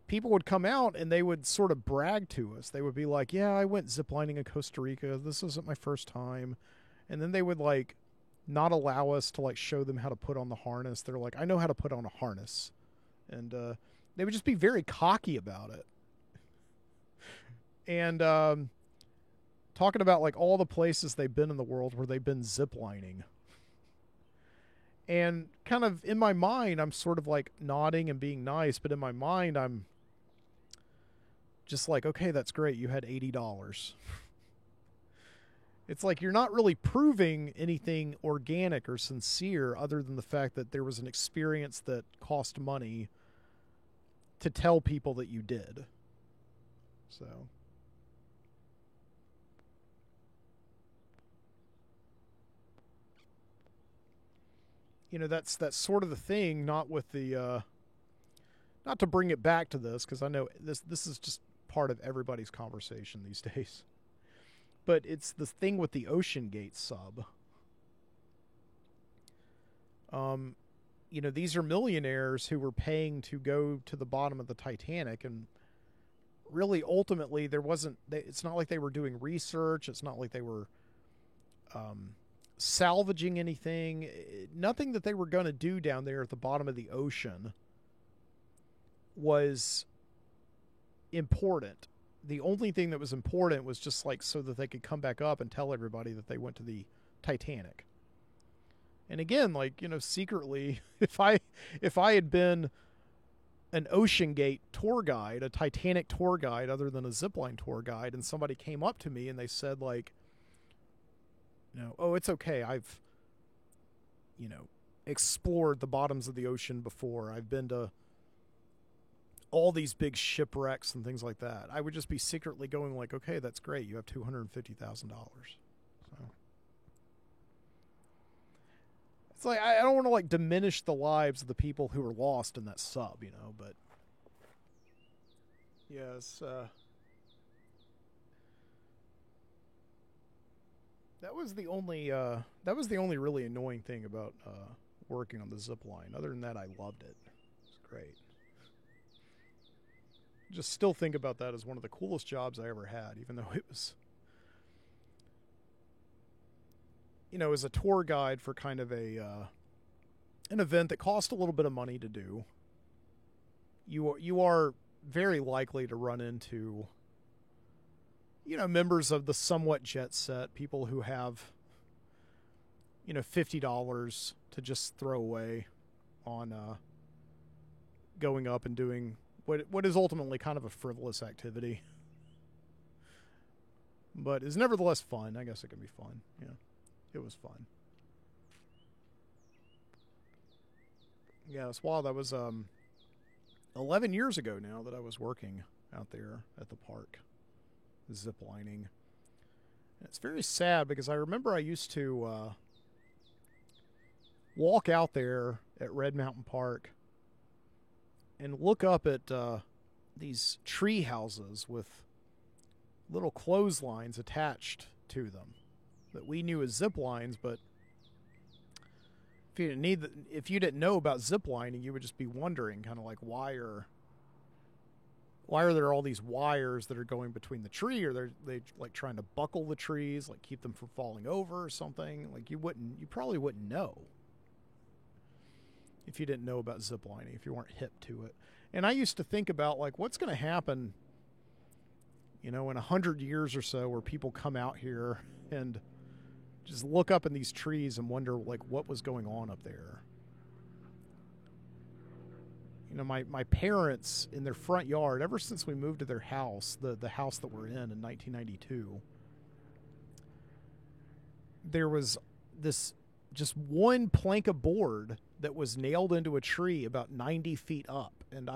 people would come out and they would sort of brag to us. They would be like, yeah, I went ziplining in Costa Rica. This isn't my first time. And then they would like not allow us to like show them how to put on the harness. They're like, I know how to put on a harness. And they would just be very cocky about it. And talking about like all the places they've been in the world where they've been ziplining. And kind of in my mind, I'm sort of like nodding and being nice, but in my mind, I'm just like, okay, that's great. You had $80. It's like you're not really proving anything organic or sincere other than the fact that there was an experience that cost money to tell people that you did. So, that's sort of the thing, not with the not to bring it back to this, because I know this is just part of everybody's conversation these days. But it's the thing with the Ocean Gate sub. These are millionaires who were paying to go to the bottom of the Titanic, and really, ultimately, it's not like they were doing research. It's not like they were salvaging anything. Nothing that they were going to do down there at the bottom of the ocean was important. The only thing that was important was just like so that they could come back up and tell everybody that they went to the Titanic. And again, like, secretly, if I had been an Ocean Gate tour guide, a Titanic tour guide other than a zipline tour guide, and somebody came up to me and they said, like, oh, it's okay, I've explored the bottoms of the ocean before, I've been to all these big shipwrecks and things like that, I would just be secretly going like, okay, that's great, you have $250,000. So it's like, I don't want to like diminish the lives of the people who were lost in that sub, but yes, that was the only really annoying thing about working on the zip line. Other than that, I loved it. It's great. Just still think about that as one of the coolest jobs I ever had, even though it was, as a tour guide for kind of an event that cost a little bit of money to do. You are very likely to run into, members of the somewhat jet set, people who have, $50 to just throw away on going up and doing what is ultimately kind of a frivolous activity, but is nevertheless fun. I guess it can be fun. Yeah, it was fun. Yeah, it's wild. That was 11 years ago now that I was working out there at the park, zip lining. And it's very sad because I remember I used to walk out there at Red Mountain Park and look up at these tree houses with little clotheslines attached to them that we knew as zip lines, but if you didn't know about zip lining, you would just be wondering, kind of like, why are there all these wires that are going between the tree, or they like trying to buckle the trees, like keep them from falling over or something? Like you probably wouldn't know if you didn't know about zip lining, if you weren't hip to it. And I used to think about like, what's going to happen, in 100 years or so, where people come out here and just look up in these trees and wonder like what was going on up there. My parents, in their front yard, ever since we moved to their house, the house that we're in 1992, there was this just one plank of board that was nailed into a tree about 90 feet up. And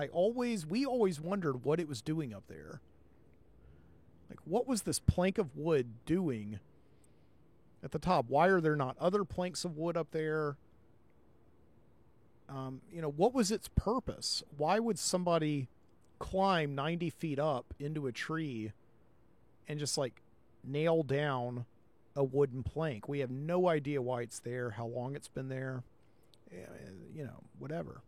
we always wondered what it was doing up there. Like, what was this plank of wood doing at the top? Why are there not other planks of wood up there? What was its purpose? Why would somebody climb 90 feet up into a tree and just like nail down a wooden plank? We have no idea why it's there, how long it's been there, whatever.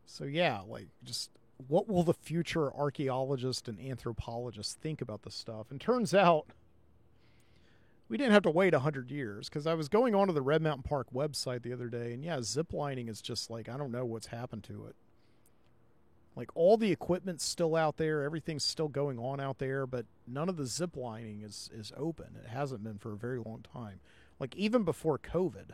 So yeah, like, just what will the future archaeologists and anthropologists think about this stuff? And turns out we didn't have to wait 100 years, because I was going onto the Red Mountain Park website the other day, and yeah, zip lining is just like, I don't know what's happened to it. Like, all the equipment's still out there, everything's still going on out there, but none of the zip lining is open. It hasn't been for a very long time. Like, even before COVID.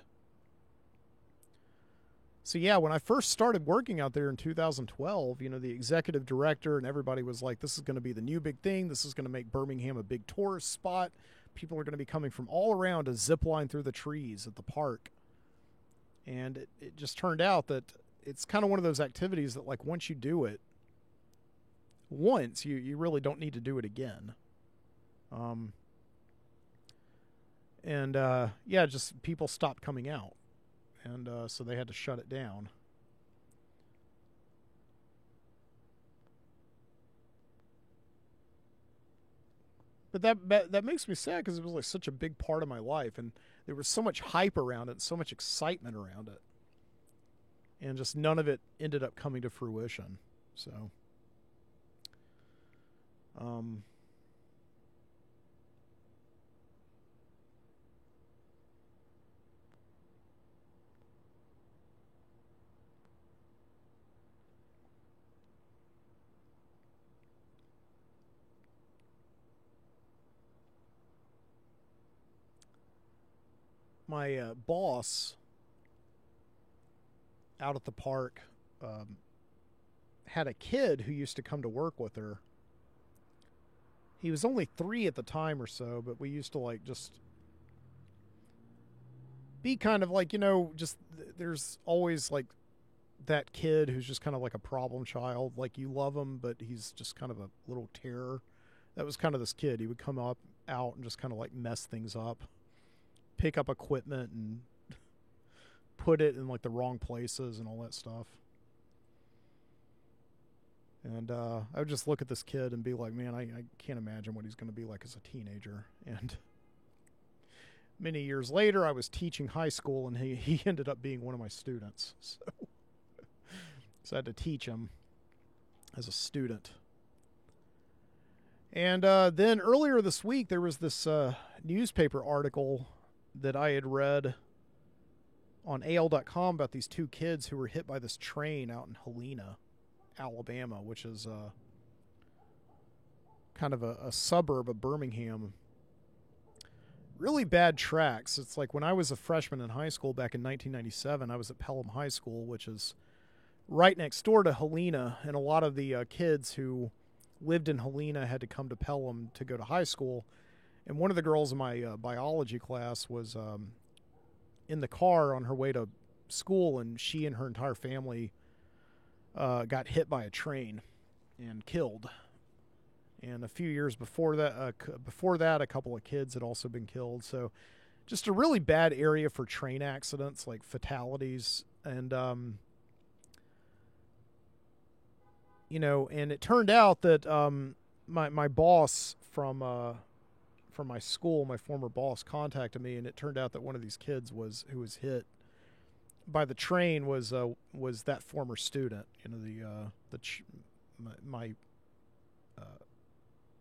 So yeah, when I first started working out there in 2012, the executive director and everybody was like, "This is going to be the new big thing. This is going to make Birmingham a big tourist spot. People are going to be coming from all around to zip line through the trees at the park." And it just turned out that it's kind of one of those activities that, like, once you do it once, you really don't need to do it again. Yeah, just people stopped coming out, and so they had to shut it down. But that makes me sad because it was like such a big part of my life, and there was so much hype around it, so much excitement around it, and just none of it ended up coming to fruition. So, um, my boss out at the park um, had a kid who used to come to work with her. He was only 3 at the time or so, but we used to like just be kind of like, just there's always like that kid who's just kind of like a problem child. Like, you love him, but he's just kind of a little terror. That was kind of this kid. He would come up out and just kind of like mess things up, pick up equipment and put it in like the wrong places and all that stuff. And I would just look at this kid and be like, man, I can't imagine what he's going to be like as a teenager. And many years later, I was teaching high school, and he ended up being one of my students. So I had to teach him as a student. And then earlier this week, there was this newspaper article that I had read on AL.com about these 2 kids who were hit by this train out in Helena, Alabama, which is kind of a suburb of Birmingham. Really bad tracks. It's like when I was a freshman in high school back in 1997, I was at Pelham High School, which is right next door to Helena, and a lot of the kids who lived in Helena had to come to Pelham to go to high school. And one of the girls in my biology class was in the car on her way to school, and she and her entire family got hit by a train and killed. And a few years before that, a couple of kids had also been killed. So, just a really bad area for train accidents, like fatalities. And and it turned out that my boss from my school, my former boss, contacted me, and it turned out that one of these kids who was hit by the train was that former student.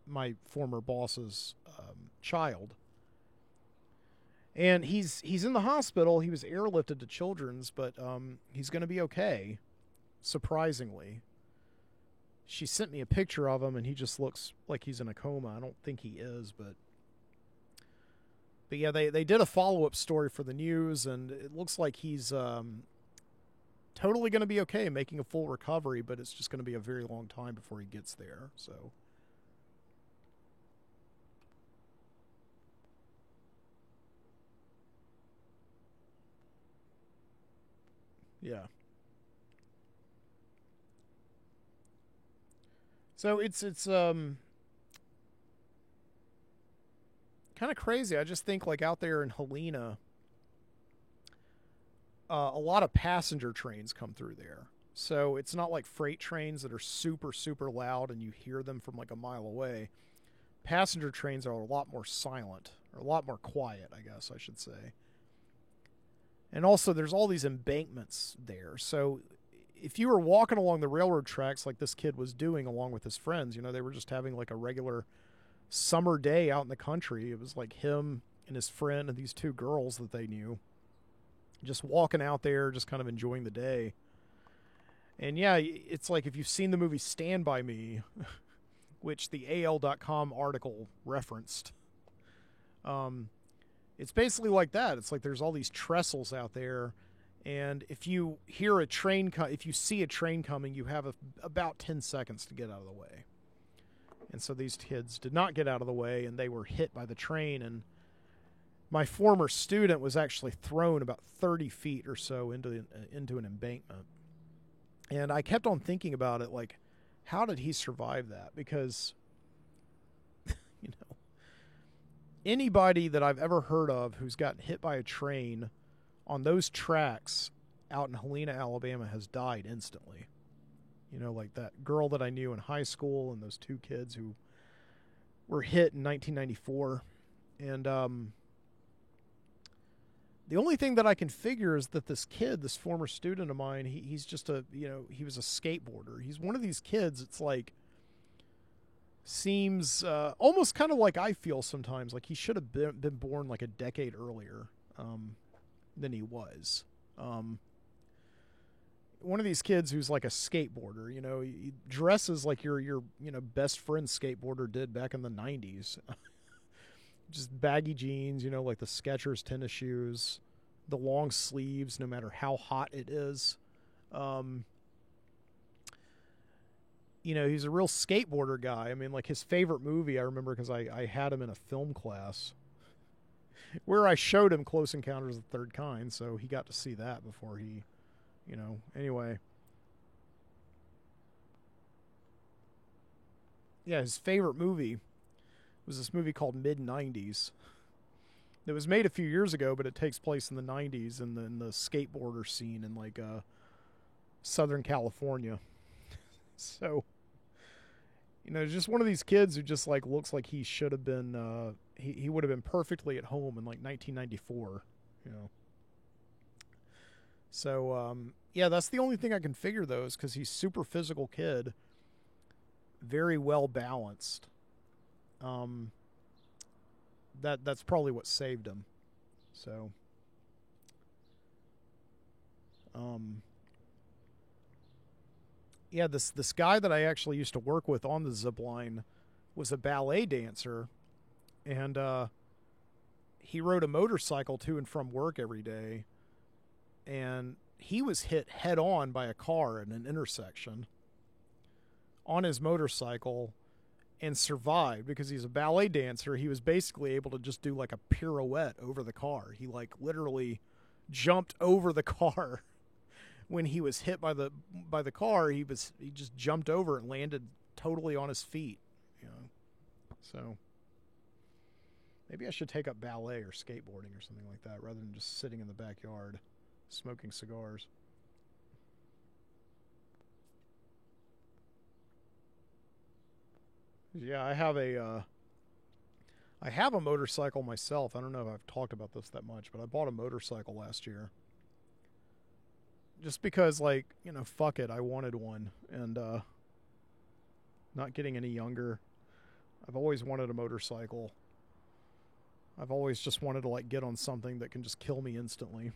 My former boss's child, and he's in the hospital. He was airlifted to Children's, but he's going to be okay. Surprisingly, she sent me a picture of him, and he just looks like he's in a coma. I don't think he is, but yeah, they did a follow-up story for the news, and it looks like he's totally going to be okay, making a full recovery, but it's just going to be a very long time before he gets there. So, yeah. So it's kind of crazy. I just think, like, out there in Helena, a lot of passenger trains come through there. So it's not like freight trains that are super, super loud and you hear them from like a mile away. Passenger trains are a lot more silent, or a lot more quiet, I guess I should say. And also, there's all these embankments there. So if you were walking along the railroad tracks like this kid was doing along with his friends, they were just having like a regular summer day out in the country. It was like him and his friend and these 2 girls that they knew just walking out there, just kind of enjoying the day. And yeah, it's like if you've seen the movie Stand By Me, which the AL.com article referenced, it's basically like that. It's like there's all these trestles out there, And if you if you see a train coming, you have about 10 seconds to get out of the way. And so these kids did not get out of the way, and they were hit by the train. And my former student was actually thrown about 30 feet or so into an embankment. And I kept on thinking about it, like, how did he survive that? Because, you know, anybody that I've ever heard of who's gotten hit by a train on those tracks out in Helena, Alabama, has died instantly. You know, like that girl that I knew in high school and those two kids who were hit in 1994. And the only thing that I can figure is that this kid, this former student of mine, he's just he was a skateboarder. He's one of these kids, it's like, seems almost kind of like I feel sometimes, like he should have been born like a decade earlier than he was. One of these kids who's like a skateboarder, you know, he dresses like your best friend's skateboarder did back in the 90s. Just baggy jeans, you know, like the Skechers tennis shoes, the long sleeves, no matter how hot it is. You know, he's a real skateboarder guy. I mean, like his favorite movie, I remember because I had him in a film class where I showed him Close Encounters of the Third Kind, so he got to see that before he, you know, anyway. Yeah, his favorite movie was this movie called Mid-90s. It was made a few years ago, but it takes place in the 90s and in the skateboarder scene in like Southern California. So, you know, just one of these kids who just like looks like he should have been he would have been perfectly at home in like 1994, you know. So, yeah, that's the only thing I can figure though, is because he's super physical kid, very well balanced. That's probably what saved him. So, yeah, this guy that I actually used to work with on the zip line was a ballet dancer, and he rode a motorcycle to and from work every day, and he was hit head on by a car in an intersection on his motorcycle and survived. Because he's a ballet dancer, he was basically able to just do like a pirouette over the car. He like literally jumped over the car. When he was hit by the car, he just jumped over and landed totally on his feet, you know. So maybe I should take up ballet or skateboarding or something like that rather than just sitting in the backyard smoking cigars. Yeah, I have a motorcycle myself. I don't know if I've talked about this that much, but I bought a motorcycle last year. Just because, like, you know, fuck it, I wanted one. And not getting any younger, I've always wanted a motorcycle. I've always just wanted to, like, get on something that can just kill me instantly.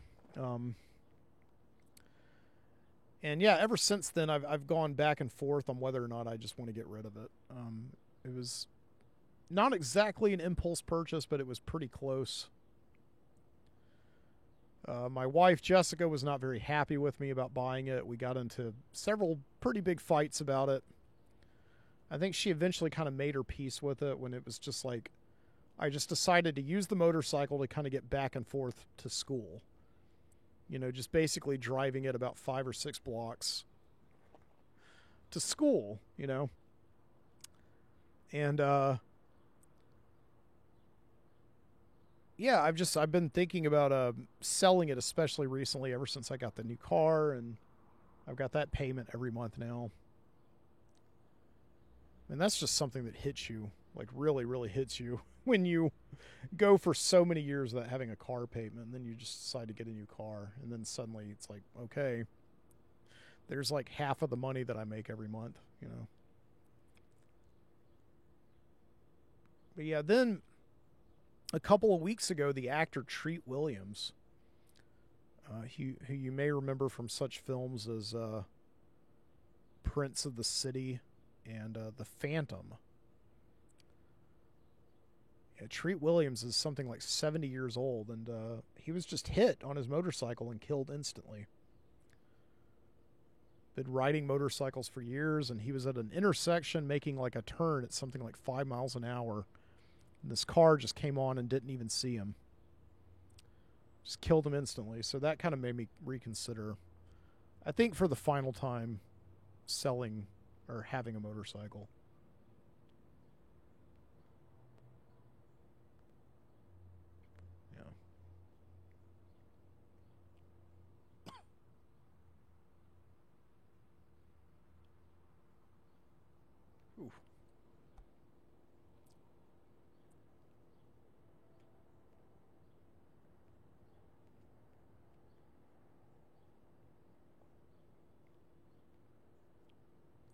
And yeah, ever since then, I've gone back and forth on whether or not I just want to get rid of it. It was not exactly an impulse purchase, but it was pretty close. My wife, Jessica, was not very happy with me about buying it. We got into several pretty big fights about it. I think she eventually kind of made her peace with it when it was just like, I just decided to use the motorcycle to kind of get back and forth to school. You know, just basically driving it about 5 or 6 blocks to school, you know. And, yeah, I've been thinking about selling it, especially recently, ever since I got the new car, and I've got that payment every month now. And that's just something that hits you, like really, really hits you when you go for so many years without having a car payment, and then you just decide to get a new car, and then suddenly it's like, okay, there's like half of the money that I make every month, you know. But yeah, then a couple of weeks ago, the actor Treat Williams, who you may remember from such films as Prince of the City and The Phantom. Treat Williams is something like 70 years old, and he was just hit on his motorcycle and killed instantly. Been riding motorcycles for years, and he was at an intersection making like a turn at something like 5 miles an hour. And this car just came on and didn't even see him. Just killed him instantly. So that kind of made me reconsider, I think, for the final time, selling or having a motorcycle. Yeah. Ooh.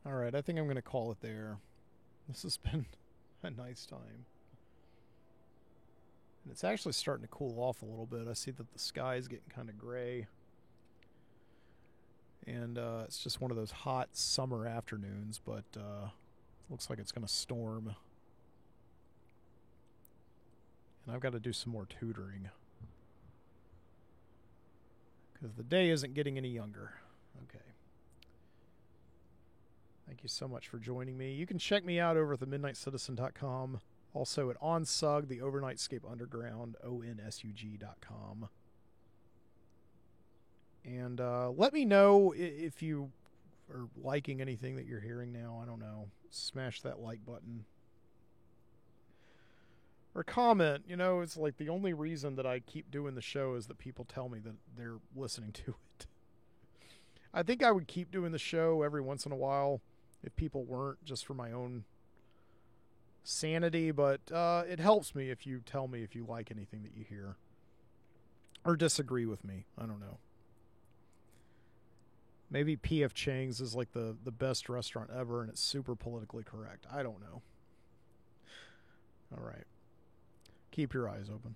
All right, I think I'm going to call it there. This has been a nice time. And it's actually starting to cool off a little bit. I see that the sky is getting kind of gray. And it's just one of those hot summer afternoons, but looks like it's going to storm. And I've got to do some more tutoring, because the day isn't getting any younger. Okay. Thank you so much for joining me. You can check me out over at themidnightcitizen.com. Also at OnSug, the Overnightscape Underground, ONSUG.com. And let me know if you are liking anything that you're hearing now. I don't know. Smash that like button. Or comment. You know, it's like the only reason that I keep doing the show is that people tell me that they're listening to it. I think I would keep doing the show every once in a while if people weren't, just for my own sanity, but it helps me if you tell me if you like anything that you hear. Or disagree with me. I don't know. Maybe P.F. Chang's is like the best restaurant ever and it's super politically correct. I don't know. All right. Keep your eyes open.